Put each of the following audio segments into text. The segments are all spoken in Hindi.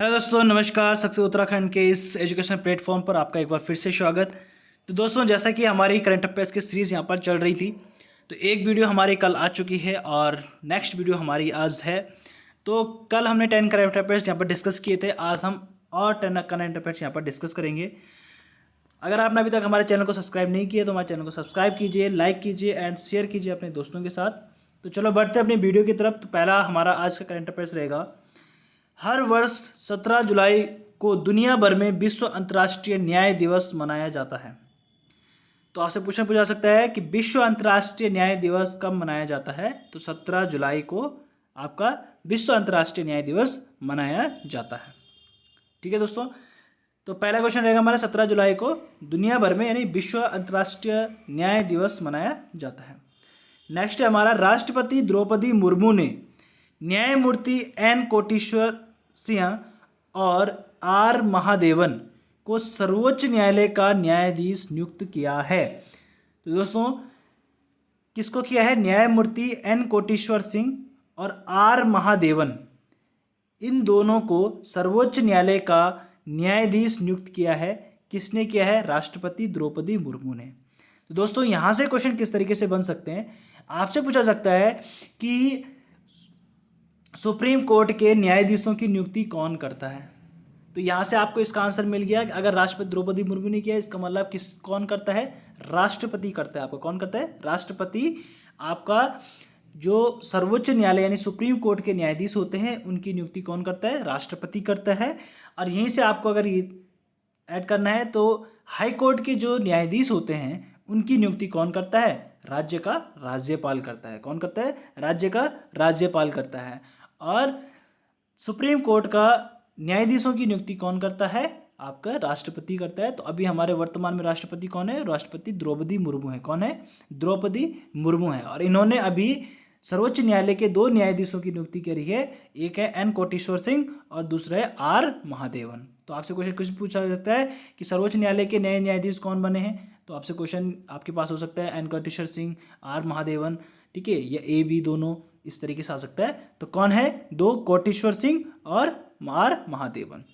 हेलो दोस्तों, नमस्कार। सक्सेस उत्तराखंड के इस एजुकेशन प्लेटफॉर्म पर आपका एक बार फिर से स्वागत। तो दोस्तों, जैसा कि हमारी करंट अफेयर्स की सीरीज़ यहाँ पर चल रही थी, तो एक वीडियो हमारी कल आ चुकी है और नेक्स्ट वीडियो हमारी आज है। तो कल हमने 10 करंट अफेयर्स यहाँ पर डिस्कस किए थे, आज हम और 10 करंट अफेयर्स यहाँ पर डिस्कस करेंगे। अगर आपने अभी तक हमारे चैनल को सब्सक्राइब नहीं किया तो हमारे चैनल को सब्सक्राइब कीजिए, लाइक कीजिए एंड शेयर कीजिए अपने दोस्तों के साथ। तो चलो बढ़ते हैं अपनी वीडियो की तरफ। तो पहला हमारा आज का करंट अफेयर्स रहेगा, हर वर्ष 17 जुलाई को दुनिया भर में विश्व अंतर्राष्ट्रीय न्याय दिवस मनाया जाता है। तो आपसे प्रश्न पूछा सकता है कि विश्व अंतर्राष्ट्रीय न्याय दिवस कब मनाया जाता है। तो 17 जुलाई को आपका विश्व अंतर्राष्ट्रीय न्याय दिवस मनाया जाता है। ठीक है दोस्तों, तो पहला क्वेश्चन रहेगा हमारा, 17 जुलाई को दुनिया भर में यानी विश्व अंतर्राष्ट्रीय न्याय दिवस मनाया जाता है। नेक्स्ट है हमारा, राष्ट्रपति द्रौपदी मुर्मू ने न्यायमूर्ति एन कोटेश्वर सिंह और आर महादेवन को सर्वोच्च न्यायालय का न्यायाधीश नियुक्त किया है। तो दोस्तों, किसको किया है? न्यायमूर्ति एन कोटेश्वर सिंह और आर महादेवन, इन दोनों को सर्वोच्च न्यायालय का न्यायाधीश नियुक्त किया है। किसने किया है? राष्ट्रपति द्रौपदी मुर्मू ने। तो दोस्तों, यहाँ से क्वेश्चन किस तरीके से बन सकते हैं, आपसे पूछा सकता है कि सुप्रीम कोर्ट के न्यायाधीशों की नियुक्ति कौन करता है। तो यहाँ से आपको इसका आंसर मिल गया कि अगर राष्ट्रपति द्रौपदी मुर्मू ने किया, इसका मतलब कौन करता है? राष्ट्रपति करता है। आपको कौन करता है? राष्ट्रपति। आपका जो सर्वोच्च न्यायालय यानी सुप्रीम कोर्ट के न्यायाधीश होते हैं, उनकी नियुक्ति कौन करता है? राष्ट्रपति करता है। और यहीं से आपको अगर ये ऐड करना है तो हाई कोर्ट के जो न्यायाधीश होते हैं, उनकी नियुक्ति कौन करता है? राज्य का राज्यपाल करता है। कौन करता है? राज्य का राज्यपाल करता है। और सुप्रीम कोर्ट का न्यायाधीशों की नियुक्ति कौन करता है? आपका राष्ट्रपति करता है। तो अभी हमारे वर्तमान में राष्ट्रपति कौन है? राष्ट्रपति द्रौपदी मुर्मू है। कौन है? द्रौपदी मुर्मू है। और इन्होंने अभी सर्वोच्च न्यायालय के 2 न्यायाधीशों की नियुक्ति करी है, एक है एन कोटेश्वर सिंह और दूसरा है आर महादेवन। तो आपसे क्वेश्चन कुछ पूछा जाता है कि सर्वोच्च न्यायालय के नए न्यायाधीश कौन बने हैं, तो आपसे क्वेश्चन आपके पास हो सकता है एन कोटेश्वर सिंह, आर महादेवन, ठीक है, या ए बी दोनों इस तरीके से आ सकता है। तो कौन है? 2 कोटेश्वर सिंह और आर महादेवन।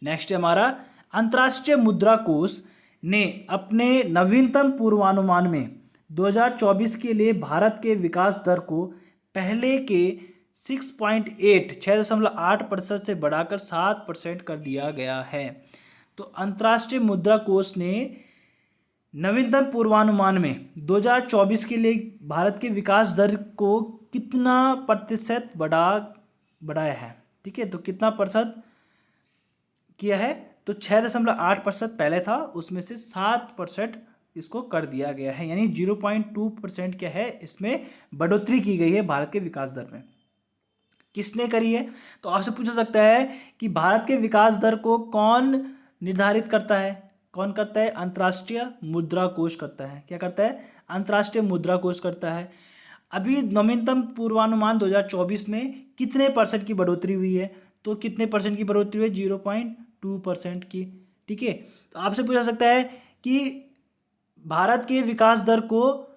नेक्स्ट है हमारा, अंतर्राष्ट्रीय मुद्रा कोष ने अपने नवीनतम पूर्वानुमान में 2024 के लिए भारत के विकास दर को पहले के 6.8% से बढ़ाकर 7% कर दिया गया है। तो अंतर्राष्ट्रीय मुद्रा कोष ने नवीनतम पूर्वानुमान में 2024 के लिए भारत के विकास दर को कितना प्रतिशत बढ़ाया है? ठीक है, तो कितना प्रतिशत किया है? तो 6.8% पहले था, उसमें से 7% इसको कर दिया गया है, यानी 0.2% क्या है, इसमें बढ़ोतरी की गई है भारत के विकास दर में। किसने करी है? तो आपसे पूछा सकता है कि भारत के विकास दर को कौन निर्धारित करता है? कौन करता है? अंतर्राष्ट्रीय मुद्रा कोष करता है। क्या करता है? अंतर्राष्ट्रीय मुद्रा कोष करता है। अभी नवीनतम पूर्वानुमान 2024 में कितने परसेंट की बढ़ोतरी हुई है? तो कितने परसेंट की बढ़ोतरी हुई? 0.2% की। ठीक है, तो आपसे पूछा सकता है कि भारत के विकास दर को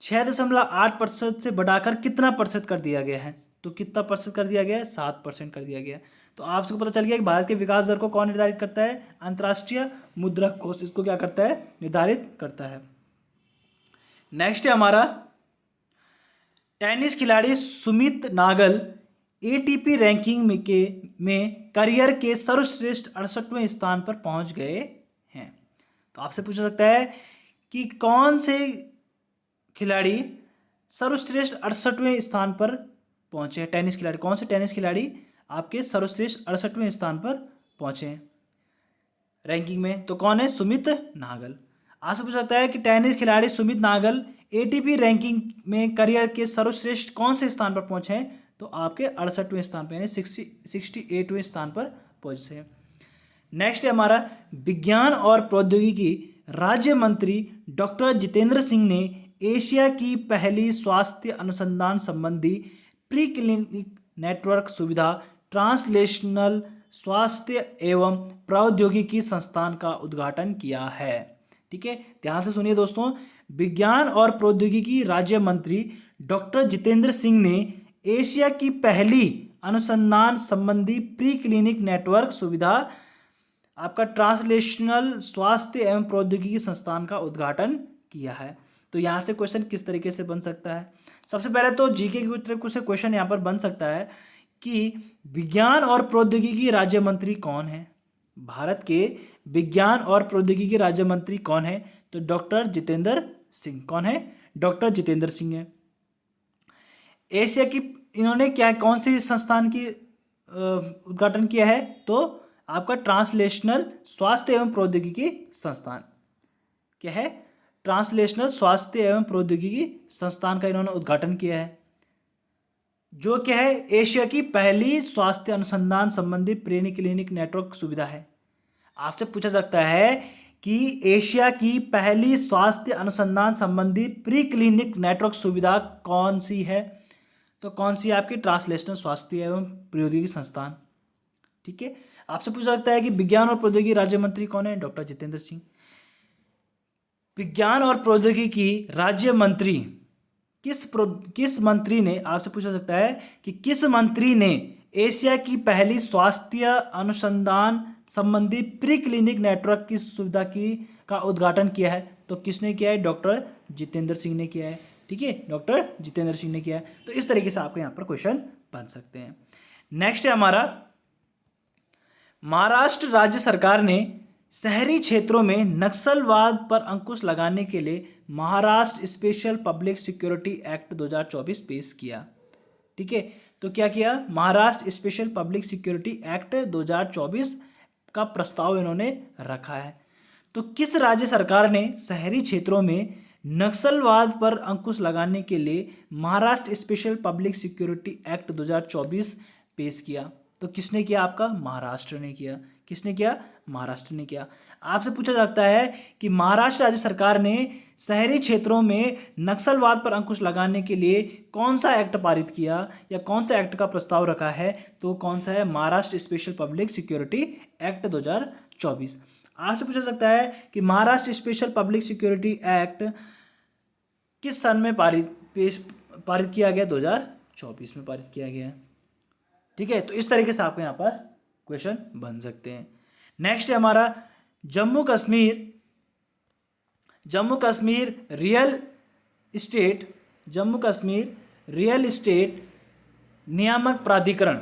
6.8% से बढ़ाकर कितना प्रतिशत कर दिया गया है? तो कितना प्रतिशत कर दिया गया है? 7% कर दिया गया। तो आपको पता चल गया कि भारत के विकास दर को कौन निर्धारित करता है? अंतर्राष्ट्रीय मुद्रा कोष इसको क्या करता है? निर्धारित करता है। नेक्स्ट है हमारा, टेनिस खिलाड़ी सुमित नागल एटीपी रैंकिंग में करियर के सर्वश्रेष्ठ 68वें स्थान पर पहुंच गए हैं। तो आपसे पूछा सकता है कि कौन से खिलाड़ी सर्वश्रेष्ठ 68वें स्थान पर पहुंचे हैं? टेनिस खिलाड़ी, कौन से टेनिस खिलाड़ी आपके सर्वश्रेष्ठ 68वें स्थान पर पहुंचे हैं रैंकिंग में? तो कौन है? सुमित नागल। आपसे पूछा सकता है कि टेनिस खिलाड़ी सुमित नागल एटीपी रैंकिंग में करियर के सर्वश्रेष्ठ कौन से स्थान पर पहुंचे हैं? तो आपके 68वें स्थान पर, यानी 68वें स्थान पर पहुंचे हैं। नेक्स्ट है हमारा, विज्ञान और प्रौद्योगिकी राज्य मंत्री डॉक्टर जितेंद्र सिंह ने एशिया की पहली स्वास्थ्य अनुसंधान संबंधी प्री क्लिनिक नेटवर्क सुविधा ट्रांसलेशनल स्वास्थ्य एवं प्रौद्योगिकी संस्थान का उद्घाटन किया है। ठीक है, ध्यान से सुनिए दोस्तों, विज्ञान और प्रौद्योगिकी राज्य मंत्री डॉक्टर जितेंद्र सिंह ने एशिया की पहली अनुसंधान संबंधी प्री क्लिनिक नेटवर्क सुविधा आपका ट्रांसलेशनल स्वास्थ्य एवं प्रौद्योगिकी संस्थान का उद्घाटन किया है। तो यहाँ से क्वेश्चन किस तरीके से बन सकता है? सबसे पहले तो जीके की तरफ से क्वेश्चन यहाँ पर बन सकता है कि विज्ञान और प्रौद्योगिकी राज्य मंत्री कौन है? भारत के विज्ञान और प्रौद्योगिकी राज्य मंत्री कौन है? तो डॉक्टर जितेंद्र सिंह। कौन है? डॉक्टर जितेंद्र सिंह है। एशिया की इन्होंने क्या कौन सी संस्थान की उद्घाटन किया है? तो आपका ट्रांसलेशनल स्वास्थ्य एवं प्रौद्योगिकी संस्थान। क्या है? ट्रांसलेशनल स्वास्थ्य एवं प्रौद्योगिकी संस्थान का इन्होंने उद्घाटन किया है, जो क्या है? एशिया की पहली स्वास्थ्य अनुसंधान संबंधी प्री क्लिनिक नेटवर्क सुविधा है। आपसे पूछा सकता है कि एशिया की पहली स्वास्थ्य अनुसंधान संबंधी प्री क्लिनिक नेटवर्क सुविधा कौन सी है? तो कौन सी? आपकी ट्रांसलेशनल स्वास्थ्य एवं प्रौद्योगिकी संस्थान। ठीक है। आपसे पूछा सकता है कि विज्ञान और प्रौद्योगिकी राज्य मंत्री कौन है? डॉक्टर जितेंद्र सिंह। विज्ञान और प्रौद्योगिकी राज्य मंत्री किस मंत्री ने, आपसे पूछा सकता है कि किस मंत्री ने एशिया की पहली स्वास्थ्य अनुसंधान संबंधी प्री क्लिनिक नेटवर्क की सुविधा का उद्घाटन किया है? तो किसने किया है? डॉक्टर जितेंद्र सिंह ने किया है। ठीक है, डॉक्टर जितेंद्र सिंह ने किया है। तो इस तरीके से आपके यहाँ पर क्वेश्चन बन सकते हैं। नेक्स्ट है हमारा, महाराष्ट्र राज्य सरकार ने शहरी क्षेत्रों में नक्सलवाद पर अंकुश लगाने के लिए Maharashtra special public security act 2024 पेश किया। ठीक है, तो क्या किया? Maharashtra special public security act 2024 का प्रस्ताव इन्होंने रखा है। तो किस राज्य सरकार ने शहरी क्षेत्रों में नक्सलवाद पर अंकुश लगाने के लिए Maharashtra special public security act 2024 पेश किया? तो किसने किया? आपका महाराष्ट्र ने किया। किसने किया? महाराष्ट्र ने किया। आपसे पूछा जाता है कि महाराष्ट्र राज्य सरकार ने शहरी क्षेत्रों में नक्सलवाद पर अंकुश लगाने के लिए कौन सा एक्ट पारित किया या कौन सा एक्ट का प्रस्ताव रखा है? तो कौन सा है? Maharashtra special public security act 2024। आपसे पूछा सकता है कि Maharashtra special public security act किस सन में पारित किया गया? 2024 में पारित किया गया है। ठीक है, तो इस तरीके से आपके यहाँ पर क्वेश्चन बन सकते हैं। नेक्स्ट है हमारा, जम्मू कश्मीर रियल एस्टेट नियामक प्राधिकरण।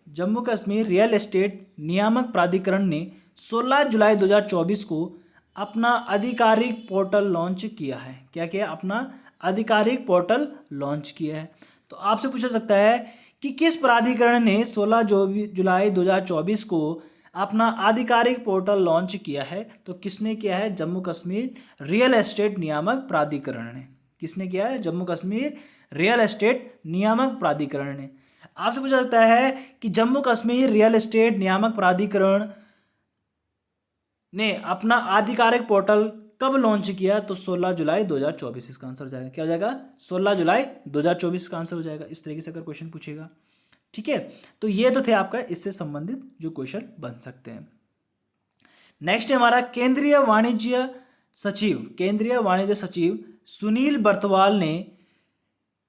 जम्मू कश्मीर रियल एस्टेट नियामक प्राधिकरण ने 16 जुलाई 2024 को अपना आधिकारिक पोर्टल लॉन्च किया है। क्या किया? अपना आधिकारिक पोर्टल लॉन्च किया है। तो आपसे पूछा सकता है कि किस प्राधिकरण ने 16 जुलाई 2024 को अपना आधिकारिक पोर्टल लॉन्च किया है? तो किसने किया है? जम्मू कश्मीर रियल एस्टेट नियामक प्राधिकरण ने। किसने किया है? जम्मू कश्मीर रियल एस्टेट नियामक प्राधिकरण ने। आपसे पूछा सकता है कि जम्मू कश्मीर रियल एस्टेट नियामक प्राधिकरण ने अपना आधिकारिक पोर्टल कब लॉन्च किया? तो 16 जुलाई 2024 इसका आंसर हो जाएगा। क्या हो जाएगा? 16 जुलाई 2024 का आंसर हो जाएगा। इस तरीके से अगर क्वेश्चन पूछेगा। ठीक है, तो ये तो थे आपका इससे संबंधित जो क्वेश्चन बन सकते हैं। नेक्स्ट है हमारा, केंद्रीय वाणिज्य सचिव सुनील बर्तवाल ने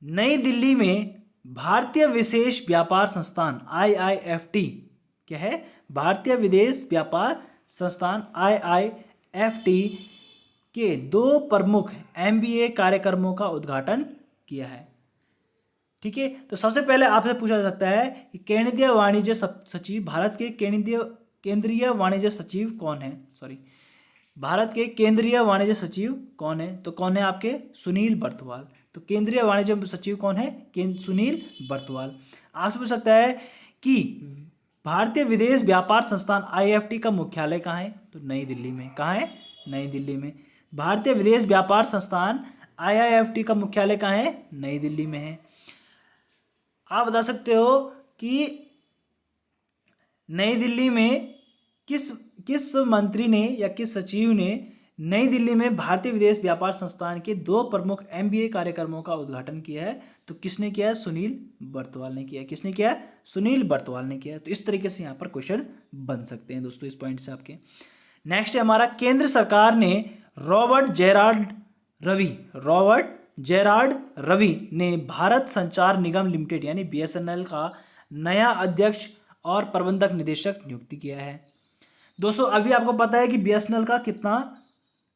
नई दिल्ली में भारतीय विदेश व्यापार संस्थान IIFT, क्या है? भारतीय विदेश व्यापार संस्थान IIFT के 2 प्रमुख MBA कार्यक्रमों का उद्घाटन किया है। ठीक है, तो सबसे पहले आपसे पूछा जा सकता है कि केंद्रीय वाणिज्य सचिव, भारत के केंद्रीय वाणिज्य सचिव कौन है? भारत के केंद्रीय वाणिज्य सचिव कौन है? तो कौन है आपके? सुनील बर्तवाल। तो केंद्रीय वाणिज्य सचिव कौन है? सुनील बर्तवाल। आपसे पूछ सकता है कि भारतीय विदेश व्यापार संस्थान IIFT का मुख्यालय कहाँ है? तो नई दिल्ली में। कहाँ है? नई दिल्ली में। भारतीय विदेश व्यापार संस्थान IIFT का मुख्यालय कहाँ है? नई दिल्ली में है। आप बता सकते हो कि नई दिल्ली में किस मंत्री ने या किस सचिव ने नई दिल्ली में भारतीय विदेश व्यापार संस्थान के 2 प्रमुख MBA कार्यक्रमों का उद्घाटन किया है? तो किसने किया है? सुनील बर्तवाल ने किया है। किसने किया? सुनील बर्तवाल ने किया है। तो इस तरीके से यहाँ पर क्वेश्चन बन सकते हैं दोस्तों इस पॉइंट से आपके। नेक्स्ट है हमारा, केंद्र सरकार ने रॉबर्ट जेरार्ड रवि ने भारत संचार निगम लिमिटेड यानी BSNL का नया अध्यक्ष और प्रबंधक निदेशक नियुक्त किया है। दोस्तों अभी आपको पता है कि बीएसएनएल का कितना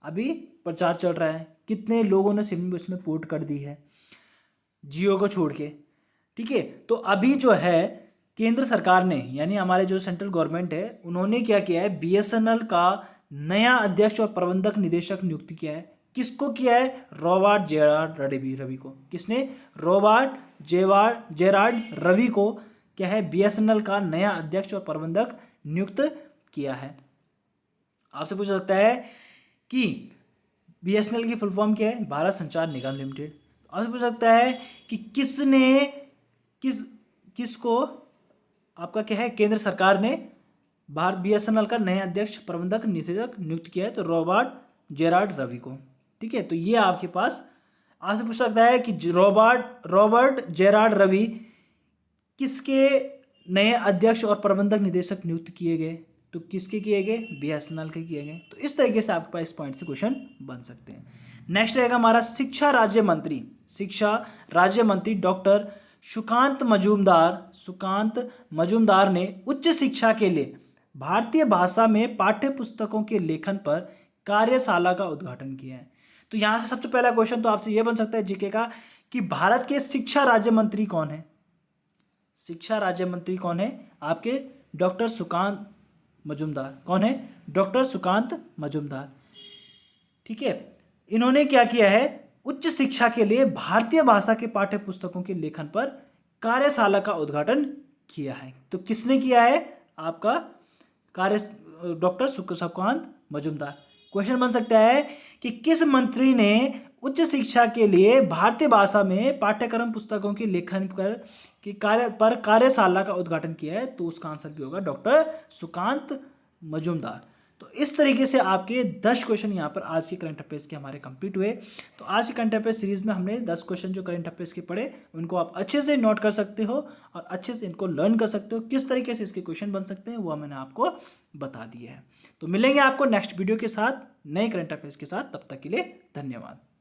अभी प्रचार चल रहा है, कितने लोगों ने सिम उसमें पोर्ट कर दी है जियो को छोड़ के, ठीक है। तो अभी जो है केंद्र सरकार ने यानी हमारे जो सेंट्रल गवर्नमेंट है उन्होंने क्या किया है, बीएसएनएल का नया अध्यक्ष और प्रबंधक निदेशक नियुक्त किया है। किसको किया है? रॉबर्ट जेरार्ड रवि को। किसने? रॉबर्ट जेरार्ड रवि को क्या है, बीएसएनएल का नया अध्यक्ष और प्रबंधक नियुक्त किया है। आपसे पूछ सकता है कि बीएसएनएल की फुल फॉर्म क्या है? भारत संचार निगम लिमिटेड। आपसे पूछ सकता है कि किसको आपका क्या है, केंद्र सरकार ने भारत बीएसएनएल का नया अध्यक्ष प्रबंधक निदेशक नियुक्त किया है? तो रॉबर्ट जेरार्ड रवि को, ठीक है। तो ये आपके पास आपसे पूछ सकता है कि रॉबर्ट जेरार्ड रवि किसके नए अध्यक्ष और प्रबंधक निदेशक नियुक्त किए गए? तो किसके किए गए? बीएसएनएल के किए गए। तो इस तरीके से आपके पास इस पॉइंट से क्वेश्चन बन सकते हैं। नेक्स्ट रहेगा हमारा शिक्षा राज्य मंत्री डॉक्टर सुकांत मजूमदार ने उच्च शिक्षा के लिए भारतीय भाषा में पाठ्य पुस्तकों के लेखन पर कार्यशाला का उद्घाटन किया है। तो यहां से सबसे पहला क्वेश्चन तो आपसे यह बन सकता है जीके का कि भारत के शिक्षा राज्य मंत्री कौन है? शिक्षा राज्य मंत्री कौन है? आपके डॉक्टर सुकांत मजूमदार। कौन है? डॉक्टर सुकांत मजूमदार, ठीक है। इन्होंने क्या किया है, उच्च शिक्षा के लिए भारतीय भाषा के पाठ्य पुस्तकों के लेखन पर कार्यशाला का उद्घाटन किया है। तो किसने किया है? आपका डॉक्टर सुकांत मजूमदार। क्वेश्चन बन सकता है कि किस मंत्री ने उच्च शिक्षा के लिए भारतीय भाषा में पाठ्यक्रम पुस्तकों के लेखन पर कार्यशाला का उद्घाटन किया है? तो उसका आंसर भी होगा डॉक्टर सुकांत मजूमदार। तो इस तरीके से आपके 10 क्वेश्चन यहाँ पर आज के करंट अफेयर्स के हमारे कंप्लीट हुए। तो आज के करंट अफेयर्स सीरीज में हमने 10 क्वेश्चन जो करंट अफेयर्स के पढ़े उनको आप अच्छे से नोट कर सकते हो और अच्छे से इनको लर्न कर सकते हो। किस तरीके से इसके क्वेश्चन बन सकते हैं वो मैंने आपको बता दिया है। तो मिलेंगे आपको नेक्स्ट वीडियो के साथ नए करंट अफेयर्स के साथ, तब तक के लिए धन्यवाद।